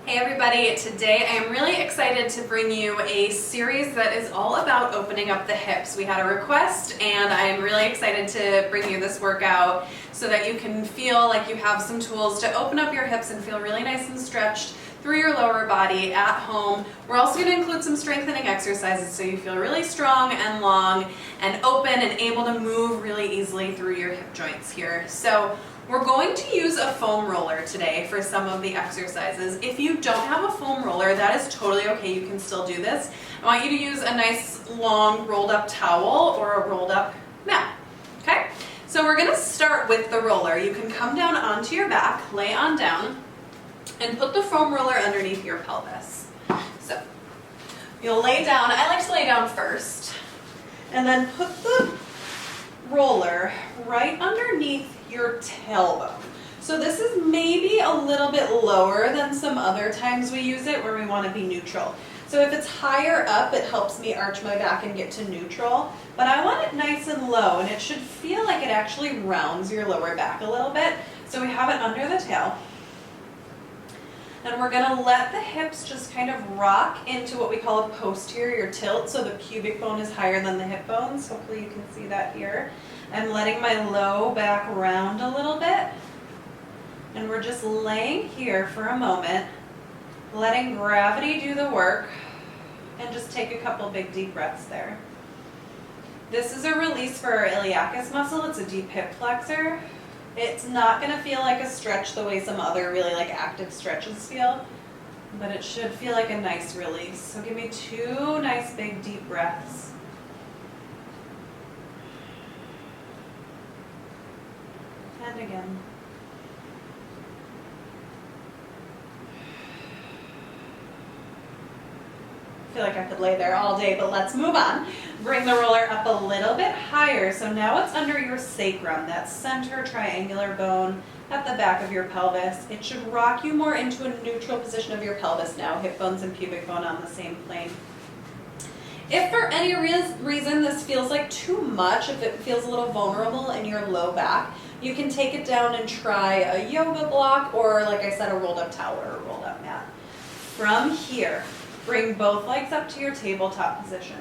Hey everybody, today I am really excited to bring you a series that is all about opening up the hips. We had a request and I'm really excited to bring you this workout so that you can feel like you have some tools to open up your hips and feel really nice and stretched through your lower body at home. We're also going to include some strengthening exercises so you feel really strong and long and open and able to move really easily through your hip joints here. So we're going to use a foam roller today for some of the exercises. If you don't have a foam roller, that is totally okay. You can still do this. I want you to use a nice long rolled up towel or a rolled up mat. Okay? So we're going to start with the roller. You can come down onto your back, lay on down, and put the foam roller underneath your pelvis. So you'll lay down. I like to lay down first. And then put the roller right underneath your tailbone. So this is maybe a little bit lower than some other times we use it where we want to be neutral. So if it's higher up, it helps me arch my back and get to neutral. But I want it nice and low, and it should feel like it actually rounds your lower back a little bit. So we have it under the tail. And we're going to let the hips just kind of rock into what we call a posterior tilt, so the pubic bone is higher than the hip bones. Hopefully you can see that here. I'm letting my low back round a little bit. And we're just laying here for a moment, letting gravity do the work, and just take a couple big deep breaths there. This is a release for our iliacus muscle. It's a deep hip flexor. It's not going to feel like a stretch the way some other really active stretches feel, but it should feel like a nice release. So give me 2 nice big deep breaths. And again. I feel like I could lay there all day, but let's move on. Bring the roller up a little bit higher. So now it's under your sacrum, that center triangular bone at the back of your pelvis. It should rock you more into a neutral position of your pelvis now, hip bones and pubic bone on the same plane. If for any reason this feels like too much, if it feels a little vulnerable in your low back, you can take it down and try a yoga block or, like I said, a rolled up towel or a rolled up mat. From here, bring both legs up to your tabletop position.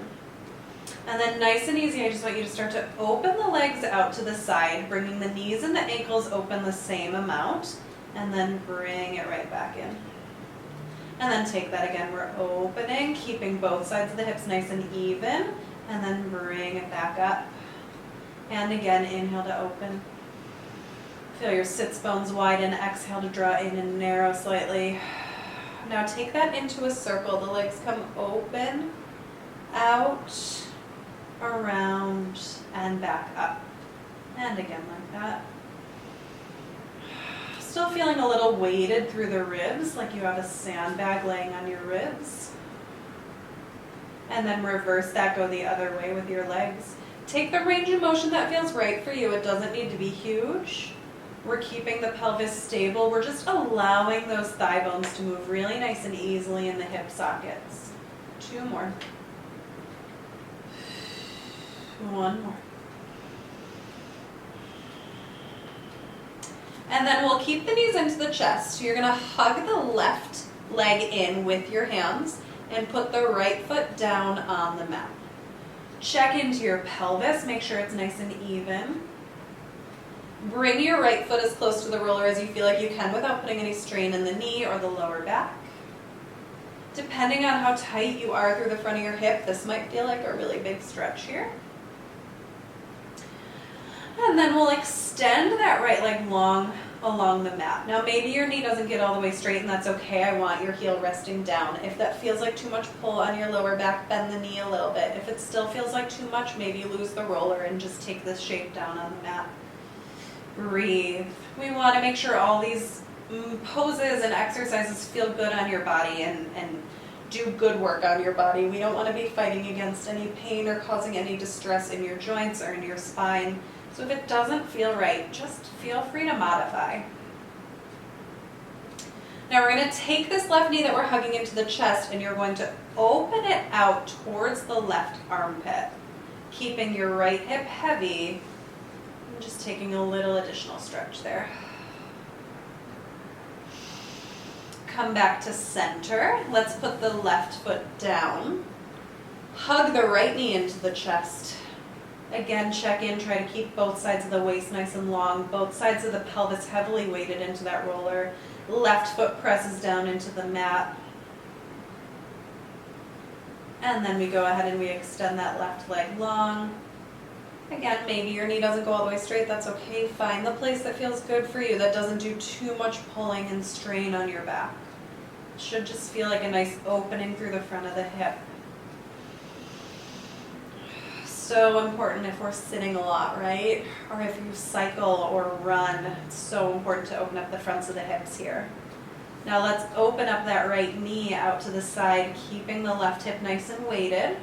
And then nice and easy, I just want you to start to open the legs out to the side, bringing the knees and the ankles open the same amount, and then bring it right back in. And then take that again. We're opening, keeping both sides of the hips nice and even, and then bring it back up. And again, inhale to open. Feel your sits bones widen. Exhale to draw in and narrow slightly. Now take that into a circle. The legs come open, out, around, and back up. And again like that. Still feeling a little weighted through the ribs, like you have a sandbag laying on your ribs. And then reverse that, go the other way with your legs. Take the range of motion that feels right for you. It doesn't need to be huge. We're keeping the pelvis stable. We're just allowing those thigh bones to move really nice and easily in the hip sockets. 2 more. 1 more. And then we'll keep the knees into the chest. So you're going to hug the left leg in with your hands and put the right foot down on the mat. Check into your pelvis. Make sure it's nice and even. Bring your right foot as close to the roller as you feel like you can without putting any strain in the knee or the lower back. Depending on how tight you are through the front of your hip, this might feel like a really big stretch here. And then we'll extend that right leg long along the mat. Now maybe your knee doesn't get all the way straight, and that's okay. I want your heel resting down. If that feels like too much pull on your lower back, bend the knee a little bit. If it still feels like too much, maybe lose the roller and just take this shape down on the mat. Breathe. We want to make sure all these poses and exercises feel good on your body and do good work on your body. We don't want to be fighting against any pain or causing any distress in your joints or in your spine. So if it doesn't feel right, just feel free to modify. Now we're going to take this left knee that we're hugging into the chest, and you're going to open it out towards the left armpit, keeping your right hip heavy. And just taking a little additional stretch there. come back to center. Let's put the left foot down. Hug the right knee into the chest. Again, check in, try to keep both sides of the waist nice and long, both sides of the pelvis heavily weighted into that roller. Left foot presses down into the mat. And then we go ahead and we extend that left leg long. Again, maybe your knee doesn't go all the way straight, that's okay. Find the place that feels good for you, that doesn't do too much pulling and strain on your back. It should just feel like a nice opening through the front of the hip. So important if we're sitting a lot, right? Or if you cycle or run, it's so important to open up the fronts of the hips here. Now let's open up that right knee out to the side, keeping the left hip nice and weighted.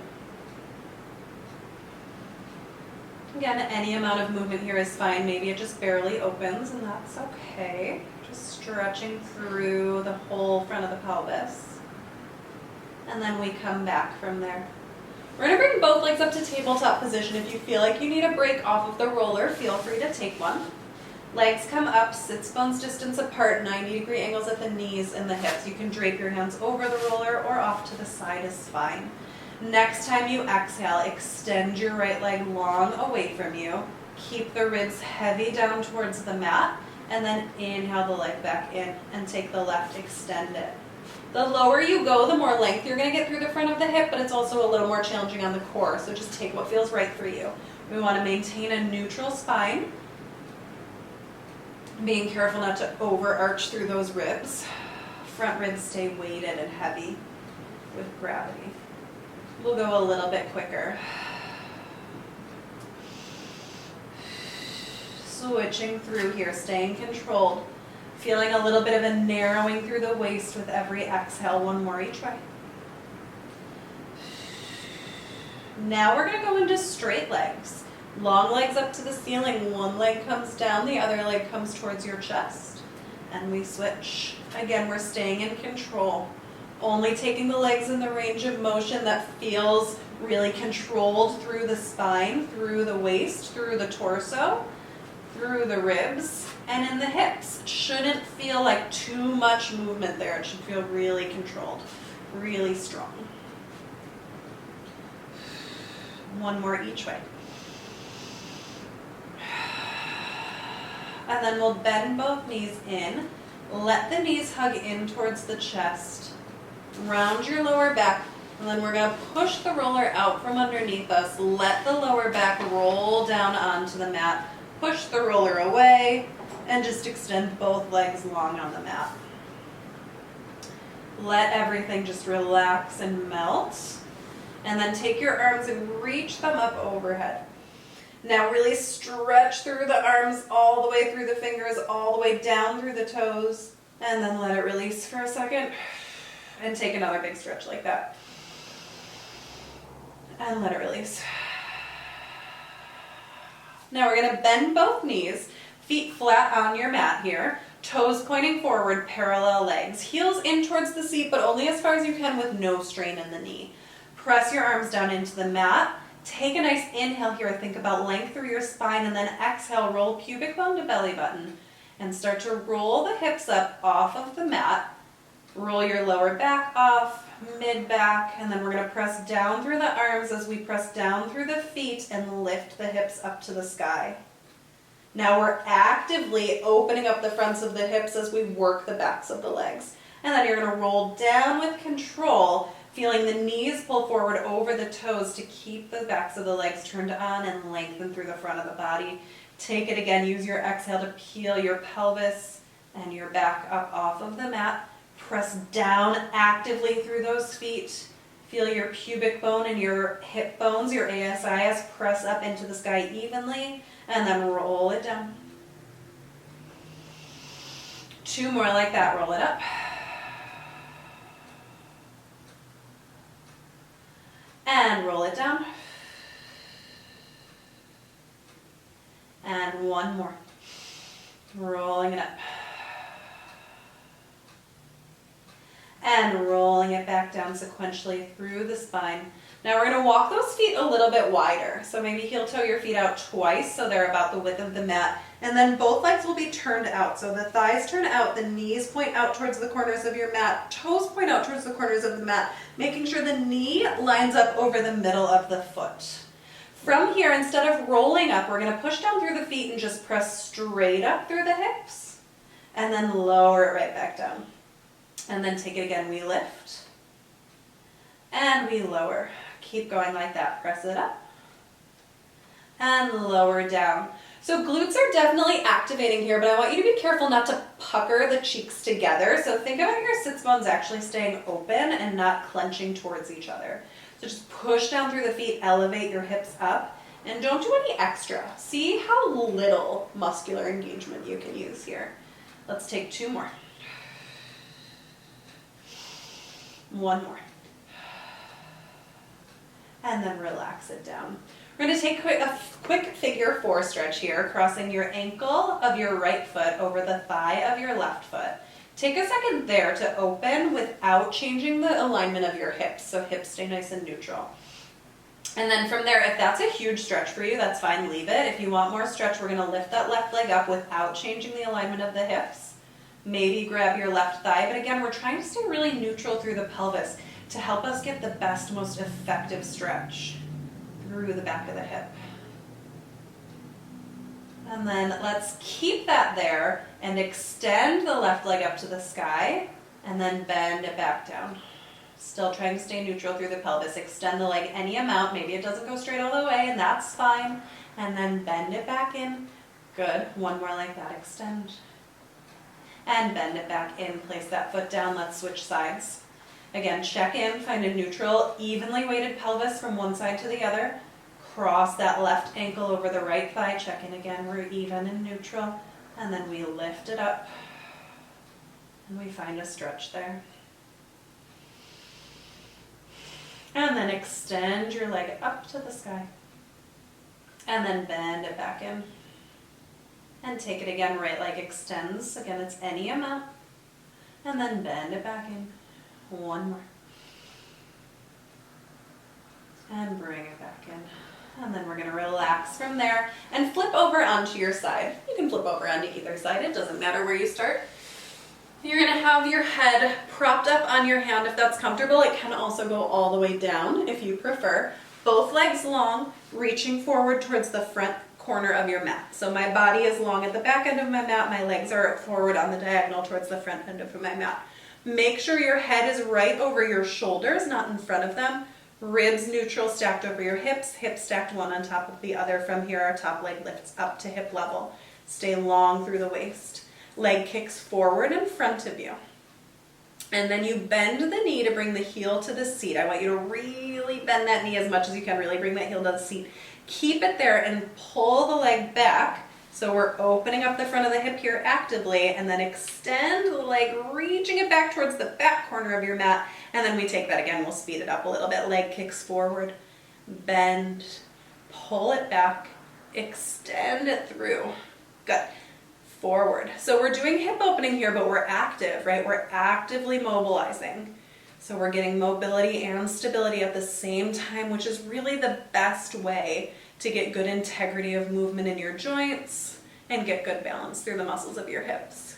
Again, any amount of movement here is fine. Maybe it just barely opens, and that's okay. Just stretching through the whole front of the pelvis. And then we come back from there. We're going to bring both legs up to tabletop position. If you feel like you need a break off of the roller, feel free to take one. Legs come up, sits bones distance apart, 90-degree angles at the knees and the hips. You can drape your hands over the roller or off to the side is fine. Next time you exhale, extend your right leg long away from you. Keep the ribs heavy down towards the mat, and then inhale the leg back in and take the left, extend it. The lower you go, the more length you're going to get through the front of the hip, but it's also a little more challenging on the core, so just take what feels right for you. We want to maintain a neutral spine, being careful not to overarch through those ribs. Front ribs stay weighted and heavy with gravity. We'll go a little bit quicker. Switching through here, staying controlled. Feeling a little bit of a narrowing through the waist with every exhale. One more each way. Now we're going to go into straight legs. Long legs up to the ceiling. One leg comes down, the other leg comes towards your chest. And we switch. Again, we're staying in control. Only taking the legs in the range of motion that feels really controlled through the spine, through the waist, through the torso, through the ribs, and in the hips. It shouldn't feel like too much movement there. It should feel really controlled, really strong. One more each way. And then we'll bend both knees in. Let the knees hug in towards the chest. Round your lower back, and then we're going to push the roller out from underneath us. Let the lower back roll down onto the mat. Push the roller away, and just extend both legs long on the mat. Let everything just relax and melt. And then take your arms and reach them up overhead. Now really stretch through the arms all the way through the fingers, all the way down through the toes, and then let it release for a second. And take another big stretch like that. And let it release. Now we're going to bend both knees, feet flat on your mat here, toes pointing forward, parallel legs. Heels in towards the seat, but only as far as you can with no strain in the knee. Press your arms down into the mat. Take a nice inhale here. Think about length through your spine, and then exhale, roll pubic bone to belly button. And start to roll the hips up off of the mat. Roll your lower back off, mid back, and then we're going to press down through the arms as we press down through the feet and lift the hips up to the sky. Now we're actively opening up the fronts of the hips as we work the backs of the legs. And then you're going to roll down with control, feeling the knees pull forward over the toes to keep the backs of the legs turned on and lengthen through the front of the body. Take it again, use your exhale to peel your pelvis and your back up off of the mat. Press down actively through those feet. Feel your pubic bone and your hip bones, your ASIs, press up into the sky evenly, and then roll it down. Two more like that, roll it up. And roll it down. And one more. Rolling it up. and rolling it back down sequentially through the spine. Now we're going to walk those feet a little bit wider. So maybe heel toe your feet out twice so they're about the width of the mat. And then both legs will be turned out. So the thighs turn out, the knees point out towards the corners of your mat, toes point out towards the corners of the mat, making sure the knee lines up over the middle of the foot. From here, instead of rolling up, we're going to push down through the feet and just press straight up through the hips. And then lower it right back down. And then take it again. We lift. And we lower. Keep going like that. Press it up. And lower down. So glutes are definitely activating here, but I want you to be careful not to pucker the cheeks together. So think about your sits bones actually staying open and not clenching towards each other. So just push down through the feet, elevate your hips up, and don't do any extra. See how little muscular engagement you can use here. Let's take 2 more. 1 more. And then relax it down. We're going to take a quick figure 4 stretch here, crossing your ankle of your right foot over the thigh of your left foot. Take a second there to open without changing the alignment of your hips, so hips stay nice and neutral. And then from there, if that's a huge stretch for you, that's fine, leave it. If you want more stretch, we're going to lift that left leg up without changing the alignment of the hips. Maybe grab your left thigh, but again, we're trying to stay really neutral through the pelvis to help us get the best, most effective stretch through the back of the hip. And then let's keep that there and extend the left leg up to the sky and then bend it back down. Still trying to stay neutral through the pelvis. Extend the leg any amount. Maybe it doesn't go straight all the way, and that's fine. And then bend it back in. Good. 1 more like that. Extend. And bend it back in. Place that foot down. Let's switch sides. Again, check in. Find a neutral, evenly weighted pelvis from one side to the other. Cross that left ankle over the right thigh. Check in again. We're even and neutral. And then we lift it up. And we find a stretch there. And then extend your leg up to the sky. And then bend it back in. And take it again. Right leg extends. Again, it's any amount. And then bend it back in. 1 more. And bring it back in. And then we're going to relax from there and flip over onto your side. You can flip over onto either side. It doesn't matter where you start. You're going to have your head propped up on your hand if that's comfortable. It can also go all the way down if you prefer. Both legs long, reaching forward towards the front corner of your mat. So my body is long at the back end of my mat. My legs are forward on the diagonal towards the front end of my mat. Make sure your head is right over your shoulders, not in front of them. Ribs neutral, stacked over your hips. Hips stacked one on top of the other. From here, our top leg lifts up to hip level. Stay long through the waist. Leg kicks forward in front of you. And then you bend the knee to bring the heel to the seat. I want you to really bend that knee as much as you can. Really bring that heel to the seat. Keep it there and pull the leg back. So we're opening up the front of the hip here actively, and then extend the leg, reaching it back towards the back corner of your mat. And then we take that again. We'll speed it up a little bit. Leg kicks forward, bend, pull it back, extend it through. Good. Forward. So we're doing hip opening here, but we're active, right? We're actively mobilizing. So we're getting mobility and stability at the same time, which is really the best way to get good integrity of movement in your joints and get good balance through the muscles of your hips.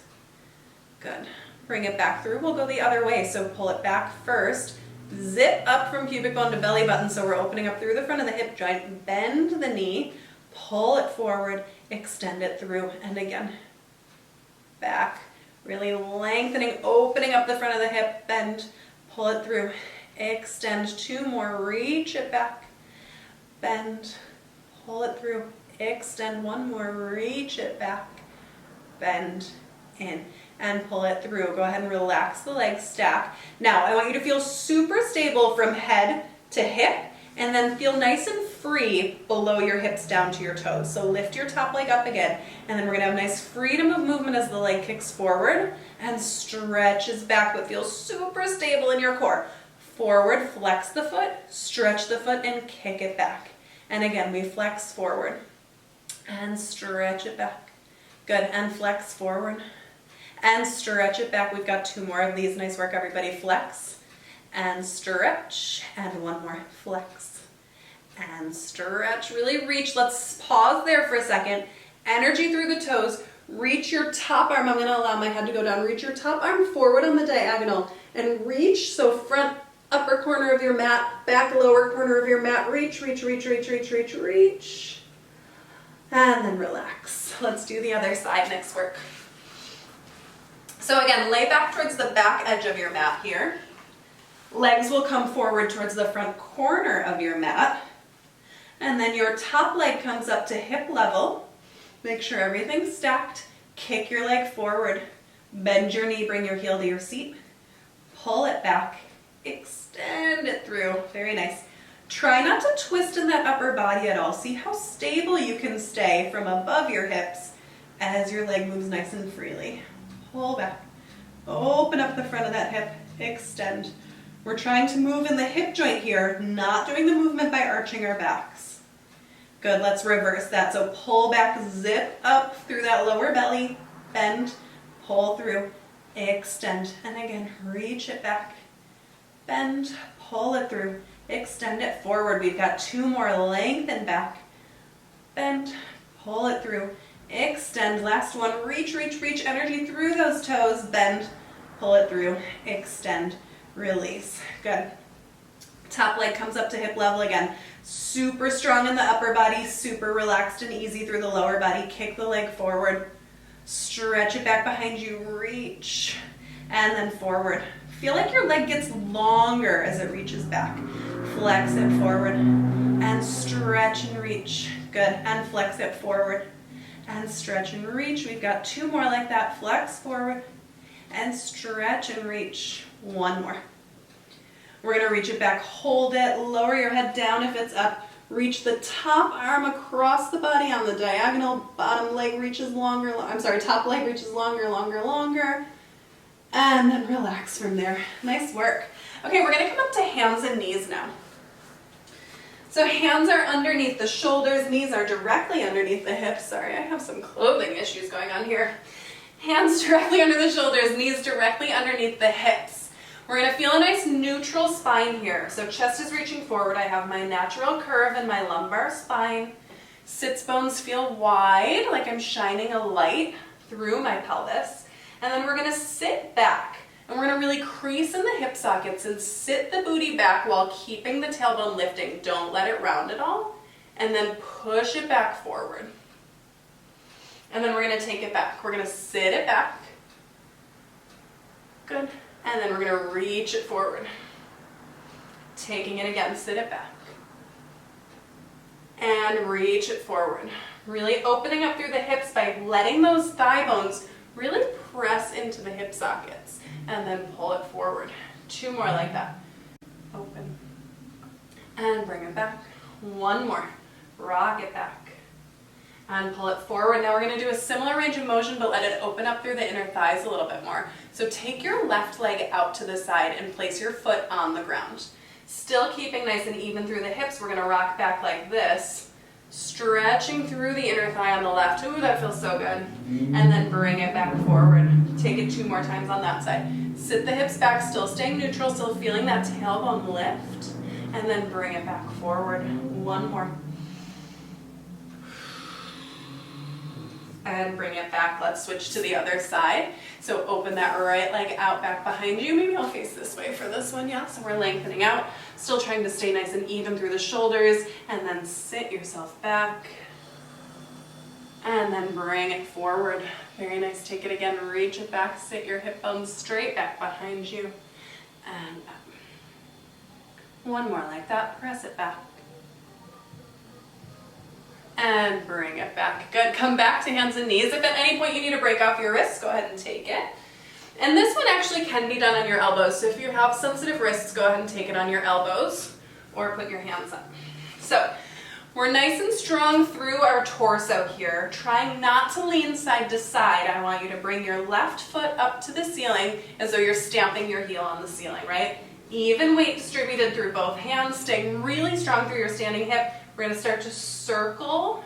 Good. Bring it back through. We'll go the other way. So pull it back first. Zip up from pubic bone to belly button. So we're opening up through the front of the hip joint. Bend the knee. Pull it forward. Extend it through. And again, back. Really lengthening, opening up the front of the hip. Bend. Pull it through. Extend. 2 more. Reach it back. Bend. Pull it through, extend. 1 more, reach it back, bend in, and pull it through. Go ahead and relax the legs, stack. Now, I want you to feel super stable from head to hip, and then feel nice and free below your hips down to your toes. So lift your top leg up again, and then we're gonna have nice freedom of movement as the leg kicks forward and stretches back, but feel super stable in your core. Forward, flex the foot, stretch the foot, and kick it back. And again, we flex forward and stretch it back. Good, and flex forward and stretch it back. We've got 2 more of these. Nice work, everybody. Flex and stretch, and 1 more. Flex and stretch. Really reach. Let's pause there for a second. Energy through the toes. Reach your top arm. I'm going to allow my head to go down. Reach your top arm forward on the diagonal and reach. So front upper corner of your mat, back lower corner of your mat. Reach, reach, reach, reach, reach, reach, reach. And then relax. Let's do the other side. Next work. So again, lay back towards the back edge of your mat here. Legs will come forward towards the front corner of your mat. And then your top leg comes up to hip level. Make sure everything's stacked. Kick your leg forward. Bend your knee, bring your heel to your seat. Pull it back. Extend it through. Very nice. Try not to twist in that upper body at all. See how stable you can stay from above your hips as your leg moves nice and freely. Pull back. Open up the front of that hip. Extend. We're trying to move in the hip joint here, not doing the movement by arching our backs. Good, let's reverse that. So pull back, zip up through that lower belly, bend, pull through, extend. And again, reach it back, bend, pull it through, extend it forward. We've got 2 more, lengthen back, bend, pull it through, extend. Last one, reach, reach, reach, energy through those toes, bend, pull it through, extend, release. Good. Top leg comes up to hip level again. Super strong in the upper body, super relaxed and easy through the lower body. Kick the leg forward, stretch it back behind you, reach, and then forward. Feel like your leg gets longer as it reaches back. Flex it forward and stretch and reach. Good, and flex it forward and stretch and reach. We've got 2 more like that. Flex forward and stretch and reach. 1 more. We're going to reach it back, hold it, lower your head down if it's up, reach the top arm across the body on the diagonal, bottom leg reaches longer, top leg reaches longer, longer, and then relax from there. Nice work. Okay, we're going to come up to hands and knees now. So hands are underneath the shoulders, knees are directly underneath the hips. Sorry, I have some clothing issues going on here. Hands directly under the shoulders, knees directly underneath the hips. We're going to feel a nice neutral spine here. So chest is reaching forward. I have my natural curve in my lumbar spine. Sits bones feel wide, like I'm shining a light through my pelvis. And then we're going to sit back. And we're going to really crease in the hip sockets and sit the booty back while keeping the tailbone lifting. Don't let it round at all. And then push it back forward. And then we're going to take it back. We're going to sit it back. Good. And then we're going to reach it forward. Taking it again, sit it back. And reach it forward. Really opening up through the hips by letting those thigh bones really press into the hip sockets. And then pull it forward. 2 more like that. Open. And bring it back. 1 more. Rock it back. And pull it forward. Now we're going to do a similar range of motion, but let it open up through the inner thighs a little bit more. So take your left leg out to the side and place your foot on the ground. Still keeping nice and even through the hips, we're going to rock back like this, stretching through the inner thigh on the left. Ooh, that feels so good. And then bring it back forward. Take it 2 more times on that side. Sit the hips back, still staying neutral, still feeling that tailbone lift. And then bring it back forward. 1 more. And bring it back. Let's switch to the other side. So open that right leg out back behind you. Maybe I'll face this way for this one, yeah. So we're lengthening out, still trying to stay nice and even through the shoulders, and then sit yourself back. And then bring it forward. Very nice. Take it again, reach it back, sit your hip bones straight back behind you, and up. 1 more like that, press it back. And bring it back. Good. Come back to hands and knees. If at any point you need to break off your wrists, go ahead and take it. And this one actually can be done on your elbows. So if you have sensitive wrists, go ahead and take it on your elbows or put your hands up. So we're nice and strong through our torso here. Trying not to lean side to side. I want you to bring your left foot up to the ceiling as though you're stamping your heel on the ceiling, right? Even weight distributed through both hands, staying really strong through your standing hip. We're going to start to circle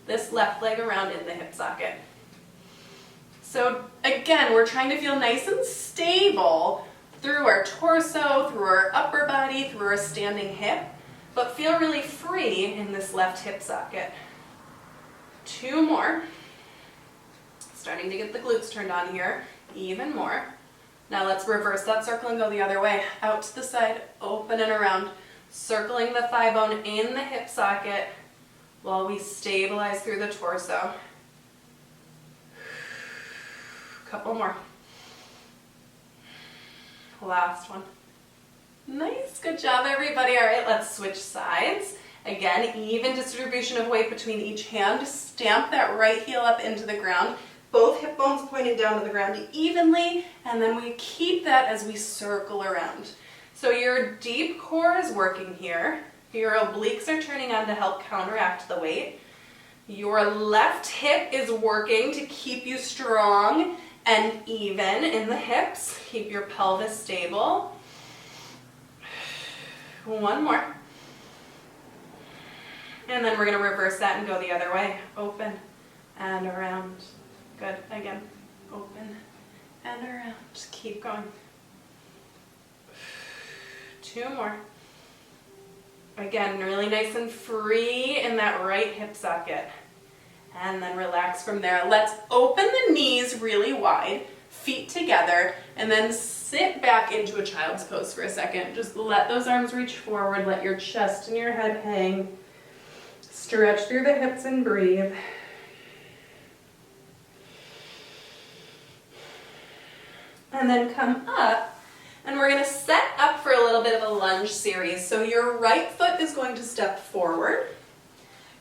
this left leg around in the hip socket. So again, again, we're trying to feel nice and stable through our torso, through our upper body, through our standing hip, but feel really free in this left hip socket. 2 more. Starting to get the glutes turned on here, even more. Now let's reverse that circle and go the other way. Out to the side, open and around, circling the thigh bone in the hip socket while we stabilize through the torso. Couple more. Last one. Nice, good job everybody. All right, let's switch sides. Again, even distribution of weight between each hand. Stamp that right heel up into the ground. Both hip bones pointing down to the ground evenly, and then we keep that as we circle around. So your deep core is working here. Your obliques are turning on to help counteract the weight. Your left hip is working to keep you strong and even in the hips. Keep your pelvis stable. 1 more. And then we're going to reverse that and go the other way. Open and around. Good. Again. Open and around. Just keep going. 2 more. Again, really nice and free in that right hip socket. And then relax from there. Let's open the knees really wide, feet together, and then sit back into a child's pose for a second. Just let those arms reach forward, let your chest and your head hang. Stretch through the hips and breathe. And then come up, and we're going to set up for a little bit of a lunge series. So your right foot is going to step forward.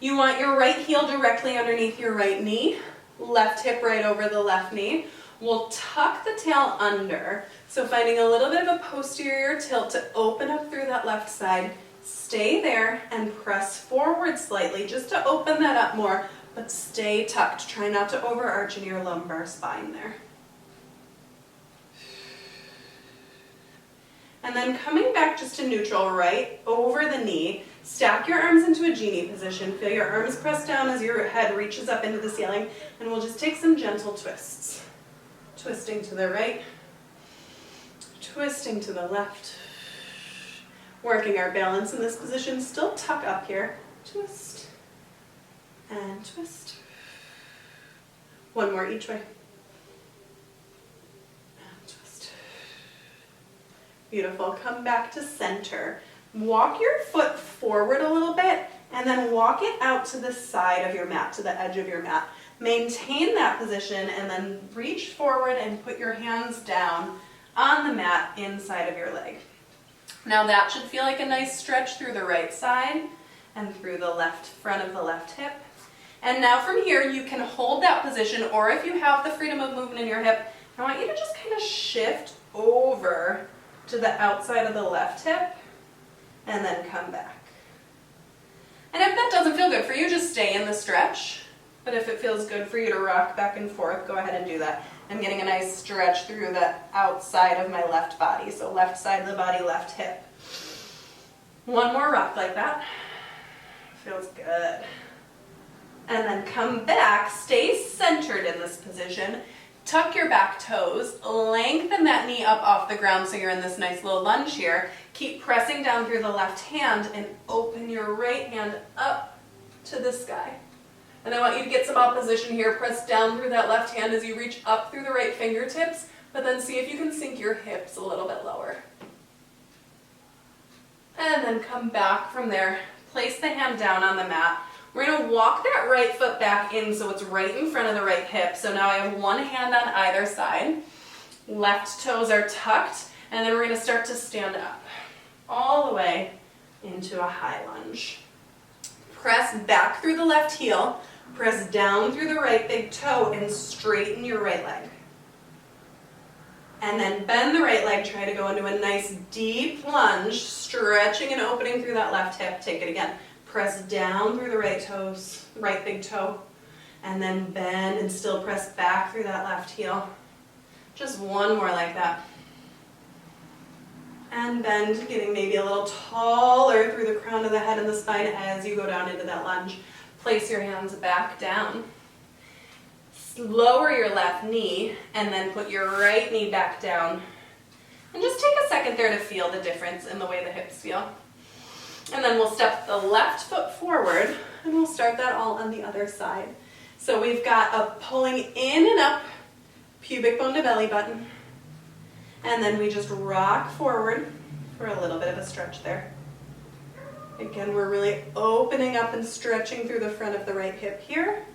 You want your right heel directly underneath your right knee, left hip right over the left knee. We'll tuck the tail under, so finding a little bit of a posterior tilt to open up through that left side. Stay there and press forward slightly just to open that up more, but stay tucked. Try not to overarch in your lumbar spine there. And then coming back just to neutral, right over the knee. Stack your arms into a genie position. Feel your arms press down as your head reaches up into the ceiling. And we'll just take some gentle twists. Twisting to the right. Twisting to the left. Working our balance in this position. Still tuck up here. Twist. And twist. 1 more each way. Beautiful. Come back to center. Walk your foot forward a little bit and then walk it out to the side of your mat, to the edge of your mat. Maintain that position and then reach forward and put your hands down on the mat inside of your leg. Now that should feel like a nice stretch through the right side and through the left front of the left hip. And now from here you can hold that position, or if you have the freedom of movement in your hip, I want you to just kind of shift over to the outside of the left hip, and then come back. And if that doesn't feel good for you, just stay in the stretch. But if it feels good for you to rock back and forth, go ahead and do that. I'm getting a nice stretch through the outside of my left body. So left side of the body, left hip. 1 more rock like that. Feels good. And then come back, stay centered in this position. Tuck your back toes, lengthen that knee up off the ground so you're in this nice little lunge here. Keep pressing down through the left hand and open your right hand up to the sky. And I want you to get some opposition here. Press down through that left hand as you reach up through the right fingertips, but then see if you can sink your hips a little bit lower. And then come back from there. Place the hand down on the mat. We're going to walk that right foot back in so it's right in front of the right hip. So now I have 1 hand on either side. Left toes are tucked, and then we're going to start to stand up all the way into a high lunge. Press back through the left heel, press down through the right big toe, and straighten your right leg. And then bend the right leg, try to go into a nice deep lunge, stretching and opening through that left hip. Take it again. Press down through the right toes, right big toe, and then bend and still press back through that left heel. Just 1 more like that. And bend, getting maybe a little taller through the crown of the head and the spine as you go down into that lunge. Place your hands back down. Lower your left knee and then put your right knee back down. And just take a second there to feel the difference in the way the hips feel. And then we'll step the left foot forward and we'll start that all on the other side. So we've got a pulling in and up, pubic bone to belly button. And then we just rock forward for a little bit of a stretch there. Again, we're really opening up and stretching through the front of the right hip here.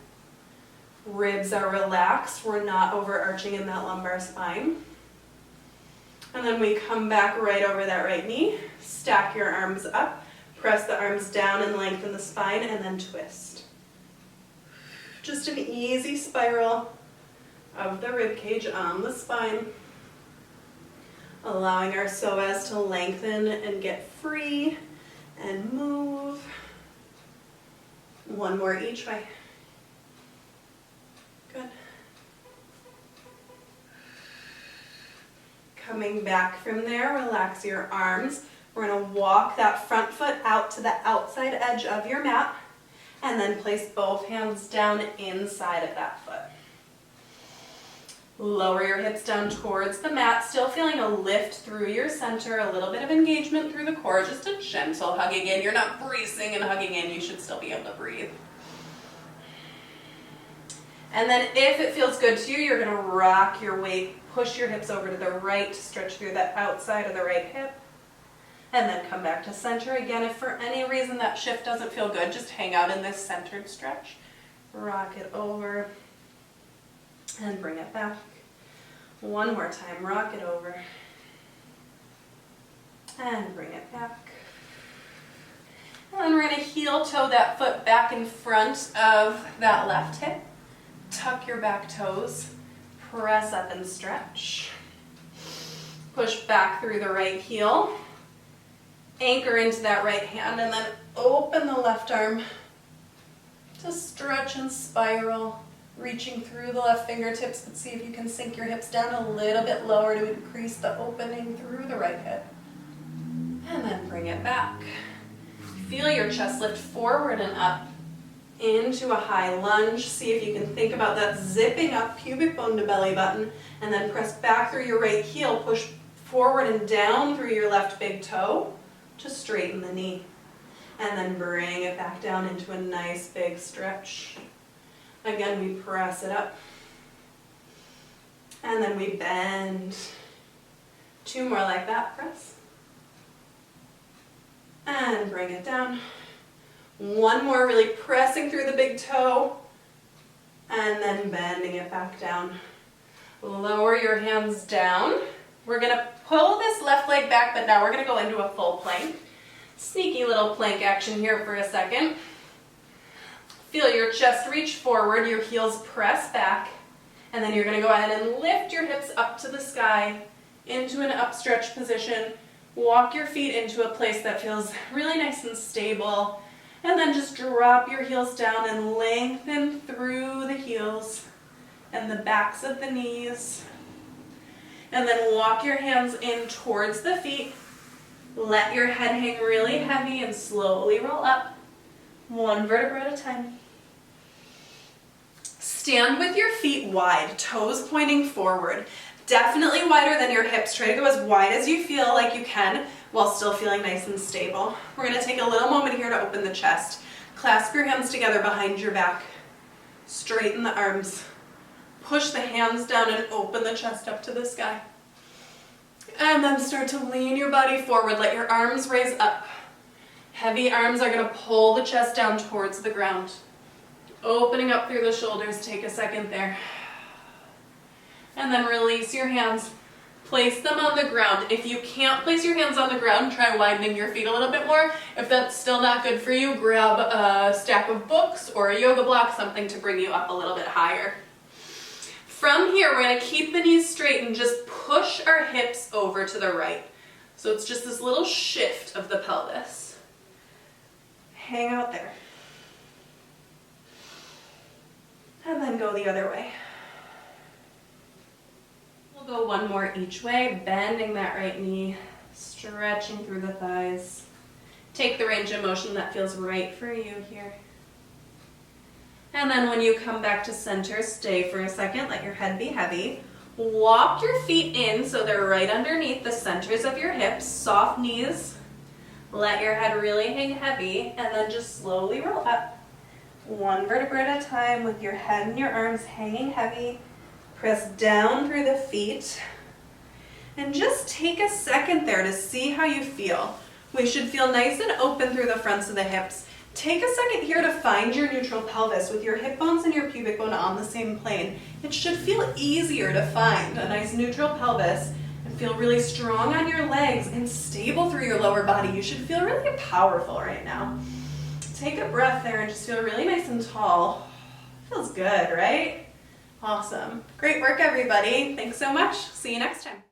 Ribs are relaxed. We're not overarching in that lumbar spine. And then we come back right over that right knee. Stack your arms up. Press the arms down and lengthen the spine and then twist. Just an easy spiral of the rib cage on the spine. Allowing our psoas to lengthen and get free and move. One more each way. Good. Coming back from there, relax your arms. We're going to walk that front foot out to the outside edge of your mat and then place both hands down inside of that foot. Lower your hips down towards the mat, still feeling a lift through your center, a little bit of engagement through the core, just a gentle hugging in. You're not bracing and hugging in, you should still be able to breathe. And then if it feels good to you, you're going to rock your weight, push your hips over to the right, stretch through that outside of the right hip, and then come back to center. Again, if for any reason that shift doesn't feel good, just hang out in this centered stretch. Rock it over and bring it back. One more time, rock it over and bring it back. And then we're going to heel toe that foot back in front of that left hip. Tuck your back toes, press up and stretch. Push back through the right heel, anchor into that right hand, and then open the left arm to stretch and spiral, reaching through the left fingertips, but see if you can sink your hips down a little bit lower to increase the opening through the right hip. And then bring it back. Feel your chest lift forward and up into a high lunge. See if you can think about that zipping up pubic bone to belly button, and then press back through your right heel, push forward and down through your left big toe to straighten the knee. And then bring it back down into a nice big stretch. Again, we press it up. And then we bend. Two more like that, press. And bring it down. One more, really pressing through the big toe. And then bending it back down. Lower your hands down. We're going to pull this left leg back, but now we're going to go into a full plank. Sneaky little plank action here for a second. Feel your chest reach forward, your heels press back, and then you're going to go ahead and lift your hips up to the sky into an upstretch position. Walk your feet into a place that feels really nice and stable, and then just drop your heels down and lengthen through the heels and the backs of the knees. And then walk your hands in towards the feet. Let your head hang really heavy and slowly roll up, one vertebra at a time. Stand with your feet wide, toes pointing forward. Definitely wider than your hips. Try to go as wide as you feel like you can while still feeling nice and stable. We're going to take a little moment here to open the chest. Clasp your hands together behind your back. Straighten the arms. Push the hands down and open the chest up to the sky. And then start to lean your body forward. Let your arms raise up. Heavy arms are going to pull the chest down towards the ground. Opening up through the shoulders. Take a second there. And then release your hands. Place them on the ground. If you can't place your hands on the ground, try widening your feet a little bit more. If that's still not good for you, grab a stack of books or a yoga block, something to bring you up a little bit higher. From here, we're going to keep the knees straight and just push our hips over to the right. So it's just this little shift of the pelvis. Hang out there. And then go the other way. We'll go one more each way, bending that right knee, stretching through the thighs. Take the range of motion that feels right for you here. And then when you come back to center, stay for a second, let your head be heavy. Walk your feet in so they're right underneath the centers of your hips, soft knees. Let your head really hang heavy, and then just slowly roll up. One vertebra at a time with your head and your arms hanging heavy. Press down through the feet. And just take a second there to see how you feel. We should feel nice and open through the fronts of the hips. Take a second here to find your neutral pelvis with your hip bones and your pubic bone on the same plane. It should feel easier to find a nice neutral pelvis and feel really strong on your legs and stable through your lower body. You should feel really powerful right now. Take a breath there and just feel really nice and tall. Feels good, right? Awesome. Great work, everybody. Thanks so much. See you next time.